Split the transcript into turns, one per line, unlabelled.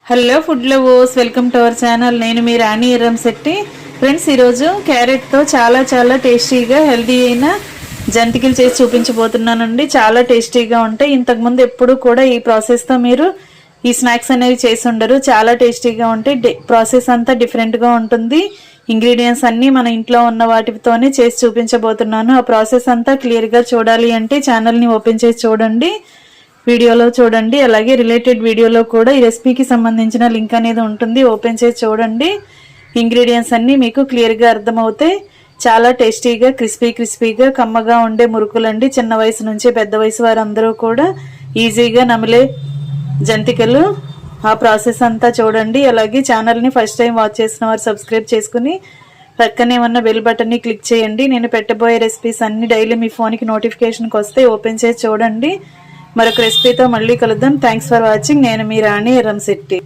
Hello food lovers, welcome to our channel. నేను మీ రాణి Erramsetti. Friends, ఈరోజు క్యారెట్తో చాలా టేస్టీగా హెల్తీ అయిన జంతికలు చేసి చూపించబోతున్నానండి. చాలా టేస్టీగా ఉంటాయి. ఇంతకుముందు ఎప్పుడు కూడా ఈ ప్రాసెస్తో మీరు ఈ స్నాక్స్ అనేవి చేసి ఉండరు. చాలా టేస్టీగా ఉంటాయి. ప్రాసెస్ అంతా డిఫరెంట్గా ఉంటుంది. ఇంగ్రీడియంట్స్ అన్నీ మన ఇంట్లో ఉన్న వాటితోనే చేసి చూపించబోతున్నాను. ఆ ప్రాసెస్ అంతా క్లియర్గా చూడాలి అంటే ఛానల్ని ఓపెన్ చేసి చూడండి, వీడియోలో చూడండి. అలాగే రిలేటెడ్ వీడియోలో కూడా ఈ రెసిపీకి సంబంధించిన లింక్ అనేది ఉంటుంది, ఓపెన్ చేసి చూడండి. ఇంగ్రీడియంట్స్ అన్నీ మీకు క్లియర్గా అర్థమవుతాయి. చాలా టేస్టీగా క్రిస్పీగా కమ్మగా ఉండే మురుకులండి. చిన్న వయసు నుంచి పెద్ద వయసు వారందరూ కూడా ఈజీగా నమిలే జంతికలు. ఆ ప్రాసెస్ అంతా చూడండి. అలాగే ఛానల్ని ఫస్ట్ టైం వాచ్ చేసిన వారు సబ్స్క్రైబ్ చేసుకుని పక్కనే ఉన్న బెల్ బటన్ని క్లిక్ చేయండి. నేను పెట్టబోయే రెసిపీస్ అన్ని డైలీ మీ ఫోన్కి నోటిఫికేషన్కి వస్తే ఓపెన్ చేసి చూడండి. మరొక రెసిపీతో మళ్ళీ కలుద్దాం. Thanks for watching. నేను మీ రాణి ఎర్రంశెట్టి.